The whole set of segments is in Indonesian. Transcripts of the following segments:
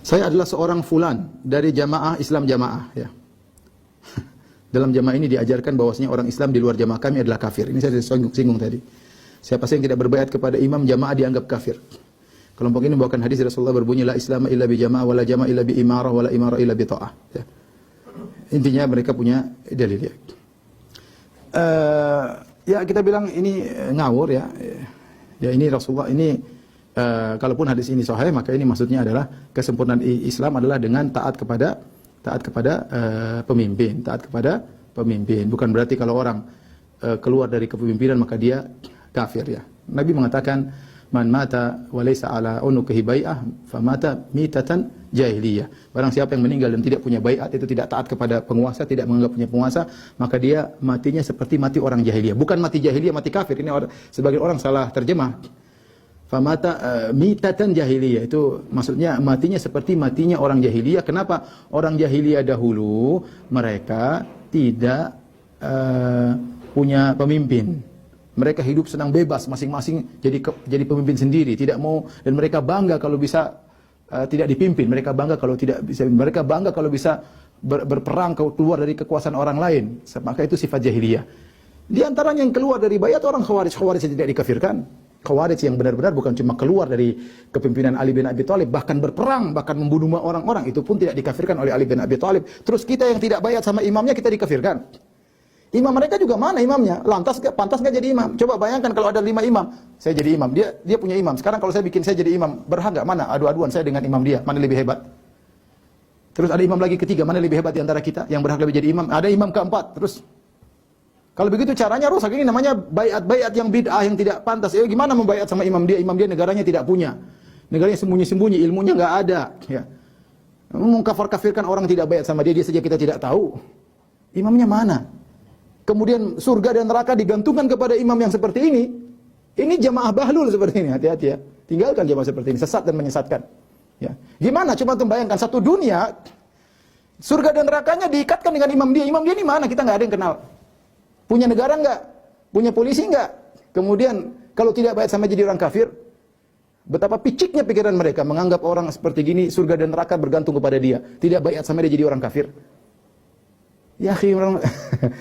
Saya adalah seorang fulan dari jamaah Islam jamaah. Ya. Dalam jamaah ini diajarkan bahwasanya orang Islam di luar jamaah kami adalah kafir. Ini saya singgung tadi. Siapa saja yang tidak berbaiat kepada imam jamaah dianggap kafir. Kelompok ini membawakan hadis Rasulullah berbunyi la Islam illa bi jamaah wala jamaah illa bi imarah wala imarah illa bi ta'ah. Ya. Intinya mereka punya dalil ya. Ya kita bilang ini ngawur ya. Ya ini Rasulullah ini kalaupun hadis ini sahih maka ini maksudnya adalah kesempurnaan Islam adalah dengan taat kepada pemimpin, taat kepada pemimpin. Bukan berarti kalau orang keluar dari kepemimpinan maka dia kafir ya. Nabi mengatakan man mata wa laysa ala unuqihi bai'ah famata mitatan jahiliyah. Barang siapa yang meninggal dan tidak punya baiat, itu tidak taat kepada penguasa, tidak menganggap punya penguasa, maka dia matinya seperti mati orang jahiliyah. Bukan mati jahiliyah, mati kafir. Ini sebagian orang salah terjemah. Famata mitatan jahiliyah itu maksudnya matinya seperti matinya orang jahiliyah. Kenapa? Orang jahiliyah dahulu mereka tidak punya pemimpin. Mereka hidup senang bebas, masing-masing jadi pemimpin sendiri, tidak mau, dan mereka bangga kalau bisa tidak dipimpin. Mereka bangga kalau tidak bisa. Mereka bangga kalau bisa berperang keluar dari kekuasaan orang lain. Maka itu sifat jahiliyah. Di antaranya yang keluar dari bayat orang Khawarij. Khawarij yang tidak dikafirkan. Khawarij yang benar-benar bukan cuma keluar dari kepimpinan Ali bin Abi Thalib, bahkan berperang, bahkan membunuh orang-orang, itu pun tidak dikafirkan oleh Ali bin Abi Thalib. Terus kita yang tidak bayat sama imamnya kita dikafirkan. Imam mereka juga mana imamnya? Pantas nggak jadi imam? Coba bayangkan kalau ada 5 imam, saya jadi imam, dia punya imam. Sekarang kalau saya bikin saya jadi imam, berhak nggak? Mana? Adu-aduan saya dengan imam dia, mana lebih hebat? Terus ada imam lagi ketiga, mana lebih hebat di antara kita yang berhak lebih jadi imam? Ada imam keempat. Terus kalau begitu caranya rusak. Ini namanya bayat yang bid'ah, yang tidak pantas. Gimana membayat sama imam dia? Imam dia negaranya tidak punya, negaranya sembunyi-sembunyi, ilmunya nggak ada. Ya. Mengkafir-kafirkan orang tidak bayat sama dia saja kita tidak tahu. Imamnya mana? Kemudian surga dan neraka digantungkan kepada imam yang seperti ini. Ini jamaah bahlul seperti ini. Hati-hati ya. Tinggalkan jamaah seperti ini. Sesat dan menyesatkan. Ya. Gimana? Coba bayangkan satu dunia, surga dan nerakanya diikatkan dengan imam dia. Imam dia ini mana? Kita nggak ada yang kenal. Punya negara nggak? Punya polisi nggak? Kemudian kalau tidak bayat sama jadi orang kafir, betapa piciknya pikiran mereka menganggap orang seperti gini surga dan neraka bergantung kepada dia. Tidak bayat sama dia jadi orang kafir. Ya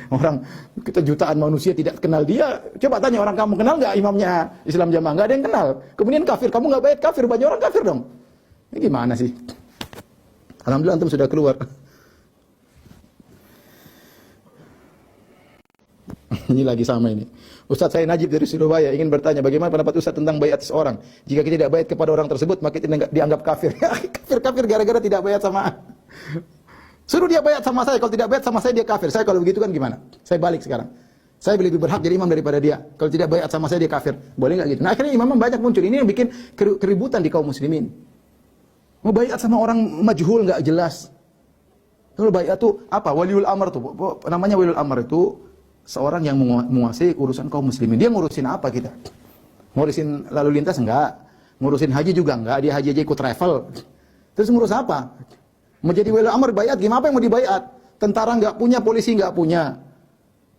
orang kita jutaan manusia tidak kenal dia. Coba tanya orang, kamu kenal nggak imamnya Islam jamaah? Nggak ada yang kenal. Kemudian kafir, kamu nggak bayat kafir, banyak orang kafir dong. Ini gimana sih? Alhamdulillah antum sudah keluar. Ini lagi sama ini. Ustaz, saya Najib dari Surabaya ingin bertanya bagaimana pendapat Ustaz tentang bayat seseorang. Jika kita tidak bayat kepada orang tersebut maka kita dianggap kafir. Kafir gara-gara tidak bayat sama. Suruh dia bayat sama saya, kalau tidak bayat sama saya dia kafir. Saya kalau begitu kan gimana? Saya balik sekarang. Saya lebih berhak jadi imam daripada dia. Kalau tidak bayat sama saya dia kafir. Boleh nggak gitu? Nah akhirnya imam banyak muncul. Ini yang bikin keributan di kaum muslimin. Mau bayat sama orang majhul nggak jelas. Kalau bayat itu apa? Waliul amr tuh. Namanya waliul amr itu seorang yang menguasai urusan kaum muslimin. Dia ngurusin apa kita? Ngurusin lalu lintas enggak? Ngurusin haji juga enggak? Dia haji aja ikut travel. Terus ngurus apa? Menjadi wali amr bayat, gimana? Apa yang mau dibayat? Tentara nggak punya, polisi nggak punya.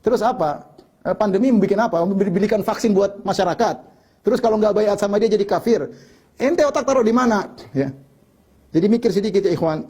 Terus apa? Pandemi membuat apa? Belikan vaksin buat masyarakat. Terus kalau nggak bayat sama dia jadi kafir. Ente otak taruh di mana? Ya. Jadi mikir sedikit ya ikhwan.